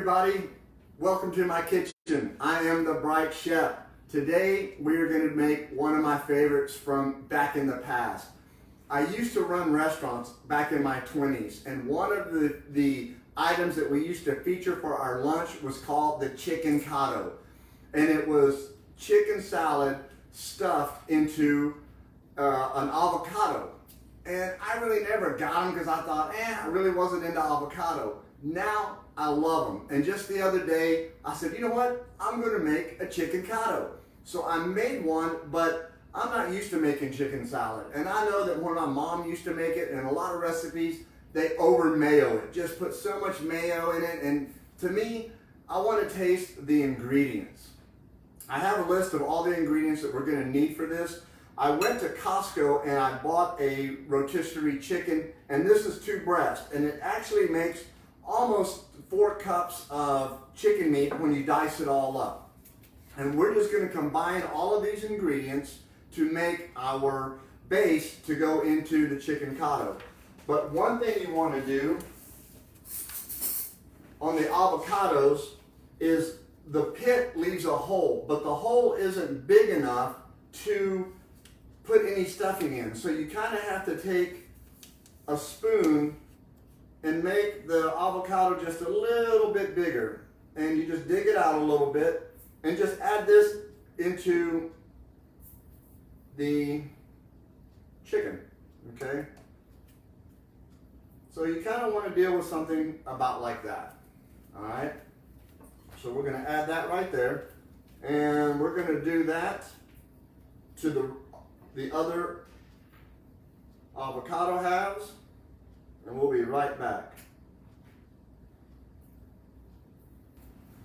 everybody, welcome to my kitchen. I am the Bright Chef. Today we are going to make one of my favorites from back in the past. I used to run restaurants back in my 20s, and one of the items that we used to feature for our lunch was called the Chickencado, and it was chicken salad stuffed into an avocado. And I really never got them because I thought, I really wasn't into avocado. Now I love them. And just the other day, I said, you know what? I'm going to make a chickencado. So I made one, but I'm not used to making chicken salad. And I know that when my mom used to make it, and a lot of recipes, they over mayo it. Just put so much mayo in it. And to me, I want to taste the ingredients. I have a list of all the ingredients that we're going to need for this. I went to Costco and I bought a rotisserie chicken, and this is 2 breasts, and it actually makes almost 4 cups of chicken meat when you dice it all up. And we're just going to combine all of these ingredients to make our base to go into the chickencado. But one thing you want to do on the avocados is the pit leaves a hole, but the hole isn't big enough to put any stuffing in. So you kind of have to take a spoon and make the avocado just a little bit bigger. And you just dig it out a little bit and just add this into the chicken, okay? So you kind of want to deal with something about like that, all right? So we're going to add that right there, and we're going to do that to the other avocado halves, and we'll be right back.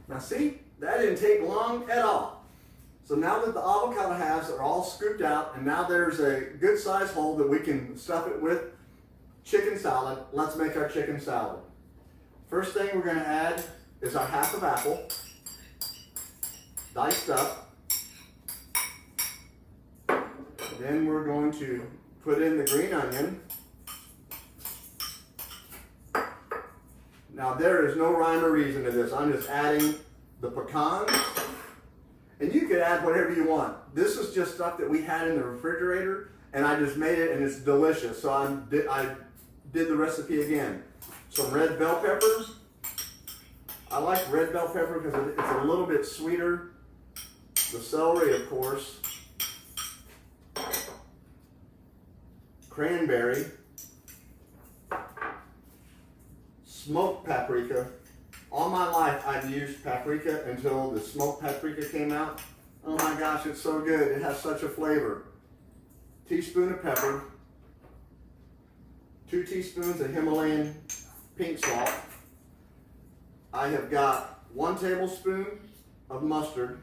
Now see, that didn't take long at all. So now that the avocado halves are all scooped out, and now there's a good size hole that we can stuff it with chicken salad, let's make our chicken salad. First thing we're going to add is our half of apple, diced up. Then we're going to put in the green onion. Now there is no rhyme or reason to this. I'm just adding the pecans. And you could add whatever you want. This is just stuff that we had in the refrigerator, and I just made it, and it's delicious. So I did the recipe again. Some red bell peppers. I like red bell pepper because it's a little bit sweeter. The celery, of course. Cranberry, smoked paprika. All my life I've used paprika until the smoked paprika came out. Oh my gosh, it's so good. It has such a flavor. Teaspoon of pepper, 2 teaspoons of Himalayan pink salt. I have got 1 tablespoon of mustard,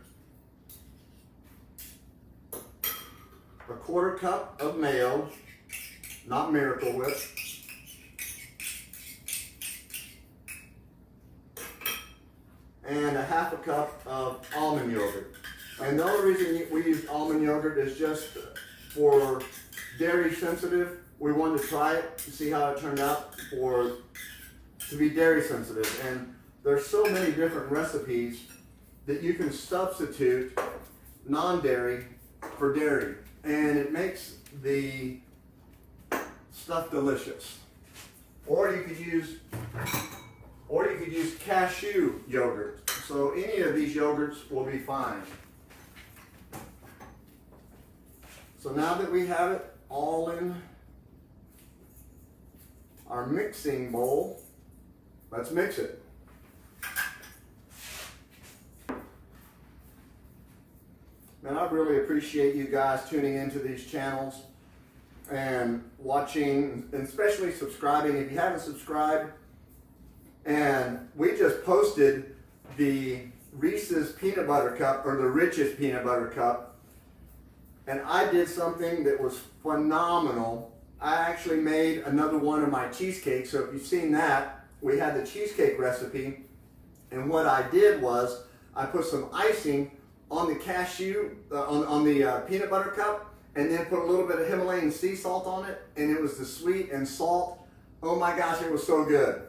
a 1/4 cup of mayo, not Miracle Whip, and a 1/2 cup of almond yogurt. And the only reason we use almond yogurt is just for dairy sensitive. We wanted to try it to see how it turned out to be dairy sensitive. And there's so many different recipes that you can substitute non-dairy for dairy, and it makes the stuff delicious. Or you could use cashew yogurt. So any of these yogurts will be fine. So now that we have it all in our mixing bowl, let's mix it. And I really appreciate you guys tuning into these channels and watching, and especially subscribing if you haven't subscribed. And we just posted the Reese's peanut butter cup, or the richest peanut butter cup, and I did something that was phenomenal. I actually made another one of my cheesecakes. So if you've seen that, we had the cheesecake recipe, and what I did was I put some icing on the cashew, on the peanut butter cup, and then put a little bit of Himalayan sea salt on it, and it was the sweet and salt. Oh my gosh, it was so good.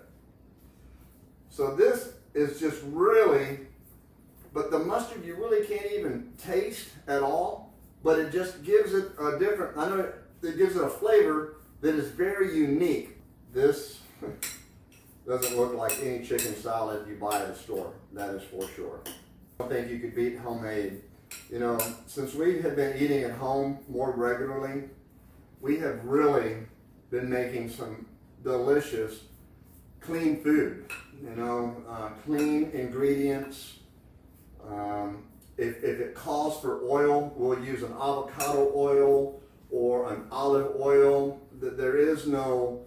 So this is just really, but the mustard you really can't even taste at all, but it just gives it a different, I know it gives it a flavor that is very unique. This doesn't look like any chicken salad you buy at a store, that is for sure. I don't think you could beat homemade. You know, since we have been eating at home more regularly, we have really been making some delicious, clean food. You know, clean ingredients. If it calls for oil, we'll use an avocado oil or an olive oil. There is no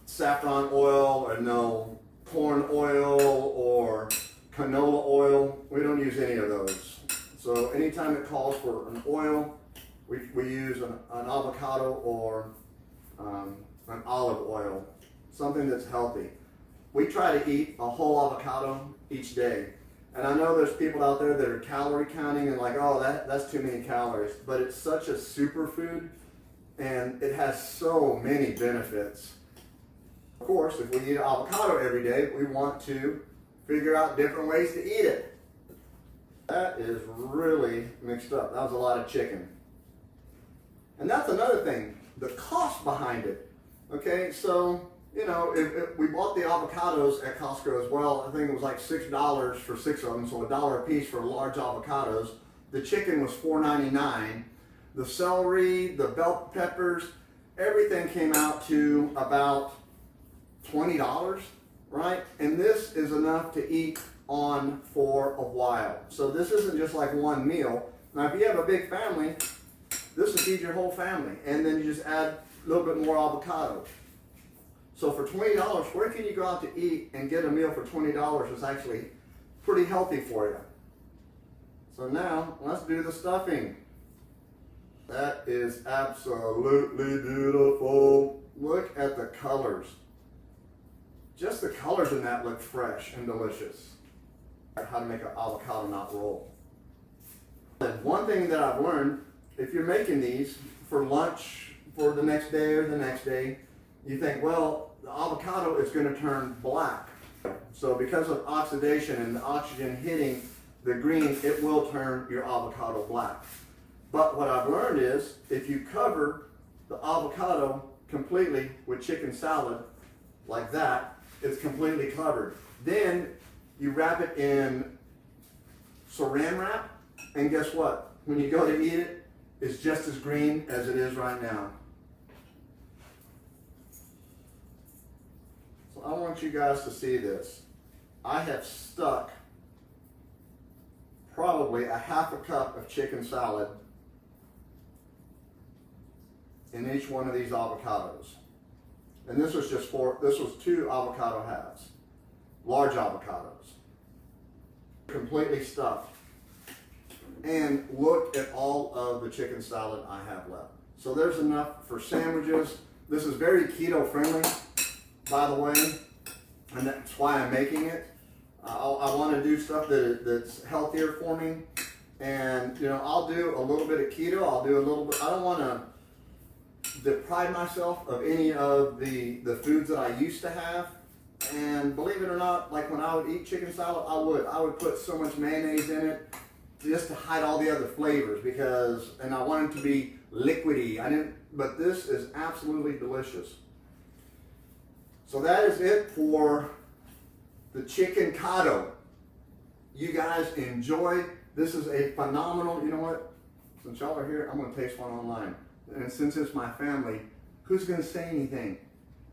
saffron oil or no corn oil or canola oil. We don't use any of those. So anytime it calls for an oil, we use an avocado or an olive oil, something that's healthy. We try to eat a whole avocado each day. And I know there's people out there that are calorie counting and like, oh, that's too many calories. But it's such a superfood and it has so many benefits. Of course, if we eat avocado every day, we want to figure out different ways to eat it. That is really mixed up. That was a lot of chicken. And that's another thing, the cost behind it. Okay, so, you know, if we bought the avocados at Costco as well. I think it was like $6 for 6 of them, so $1 a piece for large avocados. The chicken was $4.99. The celery, the bell peppers, everything came out to about $20, right? And this is enough to eat on for a while. So this isn't just like one meal. Now, if you have a big family, this will feed your whole family. And then you just add a little bit more avocado. So for $20, where can you go out to eat and get a meal for $20 that's actually pretty healthy for you? So now, let's do the stuffing. That is absolutely beautiful. Look at the colors. Just the colors in that look fresh and delicious. How to make an avocado knot roll. And one thing that I've learned, if you're making these for lunch for the next day or the next day, you think, well, the avocado is going to turn black. So because of oxidation and the oxygen hitting the green, it will turn your avocado black. But what I've learned is, if you cover the avocado completely with chicken salad, like that, it's completely covered. Then you wrap it in saran wrap, and guess what? When you go to eat it, it's just as green as it is right now. So I want you guys to see this. I have stuck probably a half a cup of chicken salad in each one of these avocados. And this was this was 2 avocado halves, large avocados, completely stuffed. And look at all of the chicken salad I have left. So there's enough for sandwiches. This is very keto friendly, by the way, and that's why I'm making it. I want to do stuff that's healthier for me. And, you know, I'll do a little bit of keto. I'll do a little bit, I don't want to deprive myself of any of the foods that I used to have. And believe it or not, like when I would eat chicken salad, I would put so much mayonnaise in it just to hide all the other flavors and I want it to be liquidy. But this is absolutely delicious. So that is it for the Chickencado. You guys enjoy. This is a phenomenal, you know what? Since y'all are here, I'm going to taste one online. And since it's my family, who's going to say anything?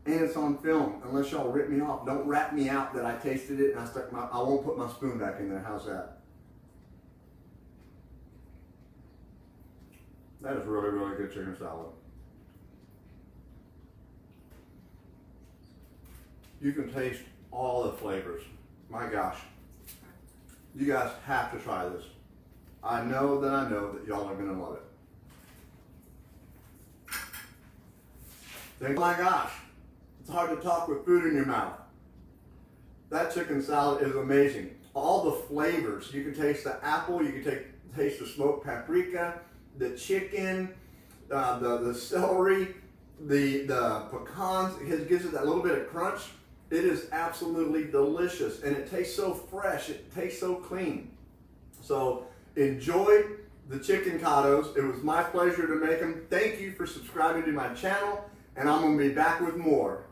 And it's on film, unless y'all rip me off. Don't rat me out that I tasted it and I won't put my spoon back in there. How's that? That is really, really good chicken salad. You can taste all the flavors. My gosh. You guys have to try this. I know that y'all are going to love it. Oh my gosh. It's hard to talk with food in your mouth. That chicken salad is amazing. All the flavors. You can taste the apple. You can taste the smoked paprika, the chicken, the celery, the pecans. It gives it that little bit of crunch. It is absolutely delicious, and it tastes so fresh. It tastes so clean. So enjoy the Chickencados. It was my pleasure to make them. Thank you for subscribing to my channel, and I'm going to be back with more.